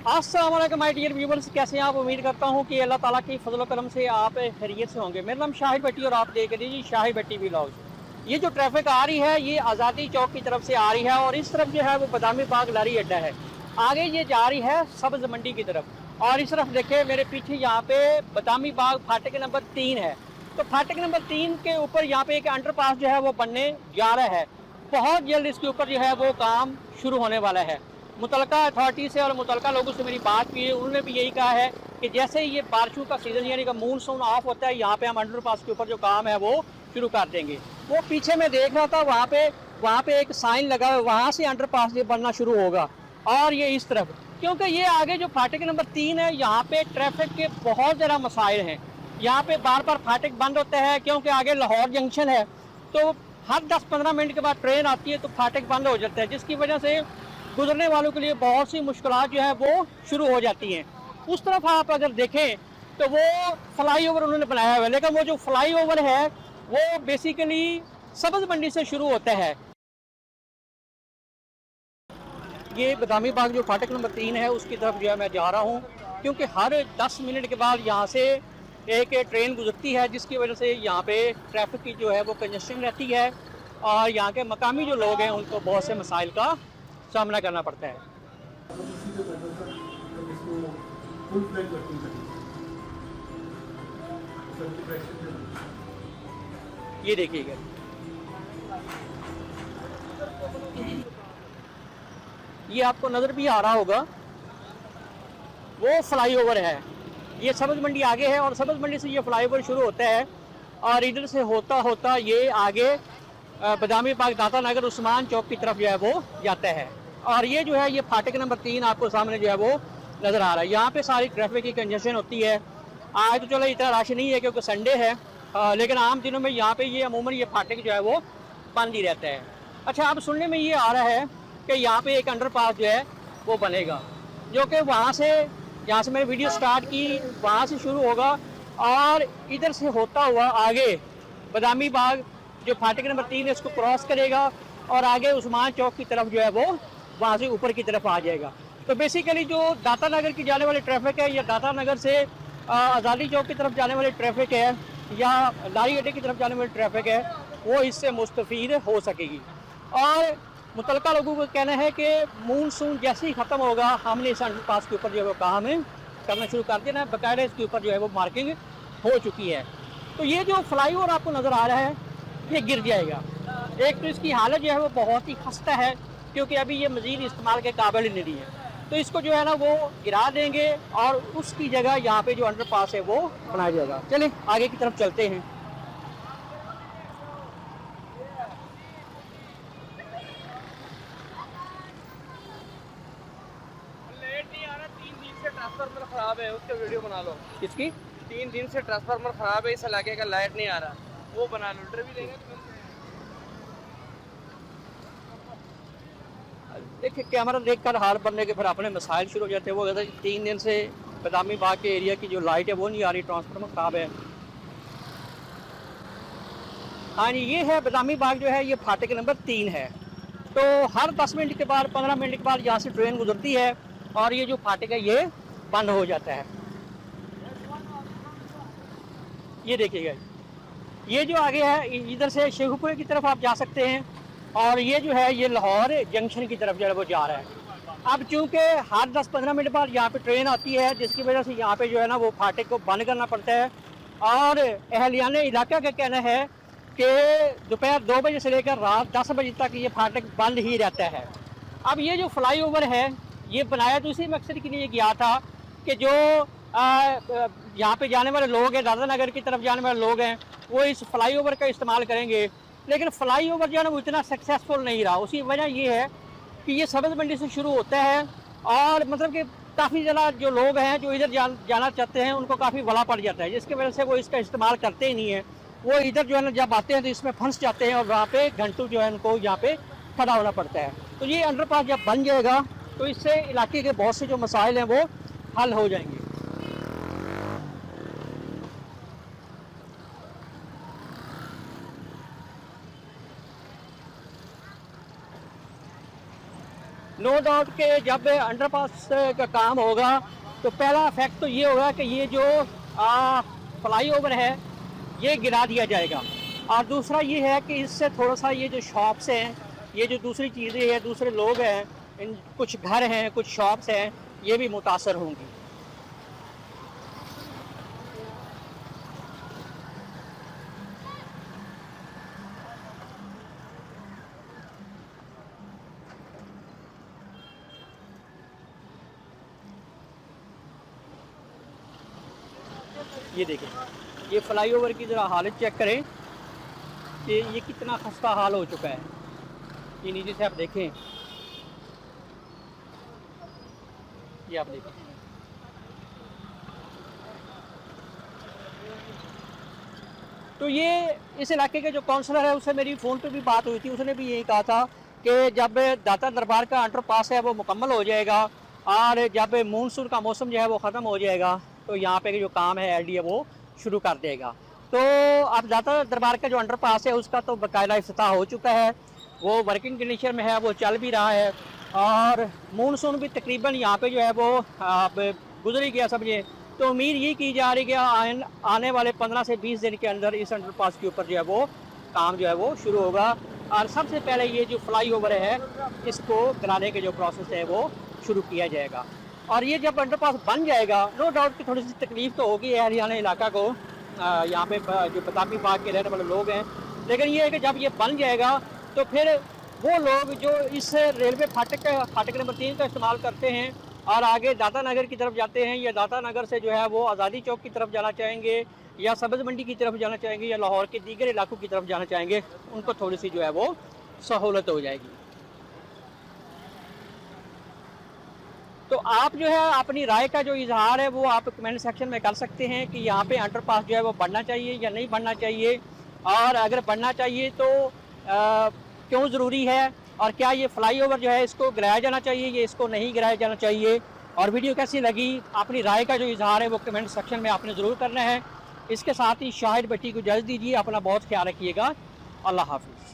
अस्सलाम वालेकुम my dear viewers, कैसे हैं आप। उम्मीद करता हूं कि अल्लाह ताला की फजल करम से आप खैरियत से होंगे। मेरा नाम शाहिद भट्टी और आप देख रहे हैं जी शाहिद भट्टी व्लॉग्स। ये जो ट्रैफिक आ रही है ये आज़ादी चौक की तरफ से आ रही है और इस तरफ जो है वो बदामी बाग लारी अड्डा है। आगे ये जा रही है सब्ज मंडी की तरफ और इस तरफ देखे मेरे पीछे यहाँ पे बदामी बाग फाटक नंबर 3 है। तो फाटक नंबर 3 के ऊपर यहाँ पे एक अंडरपास जो है वो बनने जा रहा है। बहुत जल्द इसके ऊपर जो है वो काम शुरू होने वाला है। मुतलका अथॉरिटी से और मुतलका लोगों से मेरी बात हुई है, उन्होंने भी यही कहा है कि जैसे ही ये बारिशों का सीज़न यानी कि मानसून ऑफ होता है यहाँ पे हम अंडरपास के ऊपर जो काम है वो शुरू कर देंगे। वो पीछे मैं देख रहा था वहाँ पे एक साइन लगा हुआ, वहाँ से अंडरपास ये बनना शुरू होगा और ये इस तरफ, क्योंकि ये आगे जो फाटक नंबर 3 है यहाँ पे ट्रैफिक के बहुत ज़्यादा मसाइल हैं। यहाँ पे बार बार फाटक बंद होता है क्योंकि आगे लाहौर जंक्शन है, तो हर 10-15 मिनट के बाद ट्रेन आती है तो फाटक बंद हो जाता है, जिसकी वजह से गुजरने वालों के लिए बहुत सी मुश्किलात जो है वो शुरू हो जाती हैं। उस तरफ आप अगर देखें तो वो फ्लाई ओवर उन्होंने बनाया हुआ है, लेकिन वो जो फ्लाई ओवर है वो बेसिकली सब्ज़ मंडी से शुरू होता है। ये बदामी बाग जो फाटक नंबर 3 है उसकी तरफ जो है मैं जा रहा हूँ, क्योंकि हर 10 मिनट के बाद यहाँ से एक ट्रेन गुजरती है, जिसकी वजह से यहाँ पे ट्रैफिक की जो है वो कंजेशन रहती है और यहाँ के मकामी जो लोग हैं उनको बहुत से मसाइल का सामना करना पड़ता है। ये देखिएगा, ये आपको नज़र भी आ रहा होगा, वो फ्लाई ओवर है। ये सब्ज़ मंडी आगे है और सब्ज़ मंडी से ये फ्लाई ओवर शुरू होता है और इधर से होता होता ये आगे बदामी बाग, दाता नगर, उस्मान चौक की तरफ जो है वो जाता है। और ये जो है ये फाटक नंबर 3 आपको सामने जो है वो नज़र आ रहा है। यहाँ पे सारी ट्रैफिक की कंजेशन होती है। आज तो चलो इतना रश नहीं है क्योंकि संडे है, लेकिन आम दिनों में यहाँ पे ये अमूमन ये फाटक जो है वो बंद ही रहता है। अच्छा, अब सुनने में ये आ रहा है कि यहाँ पे एक अंडरपास जो है वो बनेगा, जो कि वहाँ से, जहाँ से मैंने वीडियो स्टार्ट की वहाँ से शुरू होगा और इधर से होता हुआ आगे बदामी बाग जो फाटक नंबर 3 है इसको क्रॉस करेगा और आगे उस्मान चौक की तरफ जो है वो वहाँ से ऊपर की तरफ आ जाएगा। तो बेसिकली जो दाता नगर की जाने वाली ट्रैफिक है या दाता नगर से आज़ादी चौक की तरफ जाने वाली ट्रैफिक है या लारी अड्डे की तरफ जाने वाली ट्रैफिक है वो इससे मुस्तफ़ीद हो सकेगी। और मुतलका लोगों को कहना है कि मानसून जैसे ही ख़त्म होगा हमने इस अंडरपास के ऊपर जो है वो काम करना शुरू कर देना है। बाकायदा इसके ऊपर जो है वो मार्किंग हो चुकी है। तो ये जो फ्लाई ओवर आपको नज़र आ रहा है ये गिर जाएगा। एक तो इसकी हालत जो है वो बहुत ही खस्ता है क्योंकि अभी ये मज़ीद इस्तेमाल के काबिल ही नहीं है, तो इसको जो है ना वो गिरा देंगे और उसकी जगह यहाँ पे जो अंडरपास है वो बनाया जाएगा। चलें आगे की तरफ चलते हैं। लेट नहीं आ रहा, 3 दिन से ट्रांसफार्मर खराब है, उसका वीडियो बना लो। इसकी 3 दिन से ट्रांसफार्मर खराब है, इस इलाके का लाइट नहीं आ रहा, वो बना लो। लीटर भी देंगे तो देखिए कैमरा देख कर हाल बनने के फिर अपने मसाइल शुरू हो जाते हैं। वो कहते हैं 3 दिन से बदामी बाग के एरिया की जो लाइट है वो नहीं आ रही, ट्रांसफार्मर खराब है। हाँ जी, ये है बदामी बाग जो है ये फाटक नंबर 3 है। तो हर 10 मिनट के बाद 15 मिनट के बाद यहाँ से ट्रेन गुजरती है और ये जो फाटक है ये बंद हो जाता है। ये देखिएगा, ये जो आगे है इधर से शेखुपुरे की तरफ आप जा सकते हैं और ये जो है ये लाहौर जंक्शन की तरफ जो है वो जा रहा है। अब चूँकि हर 10-15 मिनट बाद यहाँ पे ट्रेन आती है, जिसकी वजह से यहाँ पे जो है ना वो फाटक को बंद करना पड़ता है और अहलियान इलाका का कहना है कि दोपहर 2 बजे से लेकर रात 10 बजे तक ये फाटक बंद ही रहता है। अब ये जो फ्लाई ओवर है ये बनाया तो इसी मकसद के लिए गया था कि जो यहाँ पे जाने वाले लोग हैं, दादा नगर की तरफ जाने वाले लोग हैं, वो इस फ्लाई ओवर का इस्तेमाल करेंगे। लेकिन फ्लाई ओवर जो है ना वो इतना सक्सेसफुल नहीं रहा। उसकी वजह ये है कि ये सब्ज़ मंडी से शुरू होता है और मतलब कि काफ़ी ज़्यादा जो लोग हैं जो इधर जाना चाहते हैं उनको काफ़ी वला पड़ जाता है, जिसकी वजह से वो इसका इस्तेमाल करते ही नहीं है। वो इधर जो है ना जब आते हैं तो इसमें फंस जाते हैं और वहाँ पे घंटों जो है उनको यहाँ पे खड़ा होना पड़ता है। तो ये अंडरपास जब बन जाएगा तो इससे इलाके के बहुत से जो मसाइल हैं वो हल हो जाएंगे। नो डाउट कि जब अंडरपास का काम होगा तो पहला इफेक्ट तो ये होगा कि ये जो फ्लाईओवर है ये गिरा दिया जाएगा, और दूसरा ये है कि इससे थोड़ा सा ये जो शॉप्स हैं, ये जो दूसरी चीज़ें हैं, दूसरे लोग हैं, इन कुछ घर हैं, कुछ शॉप्स हैं, ये भी मुतासर होंगी। ये देखें, ये फ्लाईओवर की ज़रा हालत चेक करें कि ये कितना खस्ता हाल हो चुका है। ये नीचे से आप देखें, ये आप देखें, तो ये इस इलाके के जो काउंसलर है उससे मेरी फ़ोन पे भी बात हुई थी, उसने भी यही कहा था कि जब दाता दरबार का अंडरपास है वो मुकम्मल हो जाएगा और जब मानसून का मौसम जो है वो ख़त्म हो जाएगा तो यहाँ पे जो काम है एलडीए वो शुरू कर देगा। तो अब दाता दरबार का जो अंडरपास है उसका तो बाकायदा इफ्तिताह हो चुका है, वो वर्किंग कंडीशन में है, वो चल भी रहा है, और मानसून भी तकरीबन यहाँ पे जो है वो गुजर ही गया समझे। तो उम्मीद ये की जा रही है आने वाले 15 से 20 दिन के अंदर इस अंडरपास के ऊपर जो है वो काम जो है वो शुरू होगा, और सबसे पहले ये जो फ्लाईओवर है इसको गिराने के जो प्रोसेस है वो शुरू किया जाएगा। और ये जब अंडरपास बन जाएगा, नो डाउट कि थोड़ी सी तकलीफ तो होगी हरियाणा इलाका को, यहाँ पे जो प्रतापी बाग के रहने वाले लोग हैं, लेकिन ये है कि जब ये बन जाएगा तो फिर वो लोग जो इस रेलवे फाटक नंबर 3 का इस्तेमाल करते हैं और आगे दाता नगर की तरफ जाते हैं, या दाता नगर से जो है वो आज़ादी चौक की तरफ जाना चाहेंगे, या सब्ज़ मंडी की तरफ जाना चाहेंगे, या लाहौर के दीगर इलाकों की तरफ जाना चाहेंगे, उनको थोड़ी सी जो है वो सहूलत हो जाएगी। तो आप जो है अपनी राय का जो इजहार है वो आप कमेंट सेक्शन में कर सकते हैं कि यहाँ पे अंडरपास जो है वो बढ़ना चाहिए या नहीं बढ़ना चाहिए, और अगर बढ़ना चाहिए तो क्यों ज़रूरी है, और क्या ये फ्लाईओवर जो है इसको गिराया जाना चाहिए या इसको नहीं गिराया जाना चाहिए। और वीडियो कैसी लगी, अपनी राय का जो इजहार है वो कमेंट सेक्शन में आपने ज़रूर करना है। इसके साथ ही शाहिद भट्टी को इजाज़त दीजिए, अपना बहुत ख्याल रखिएगा। अल्लाह हाफ़िज़।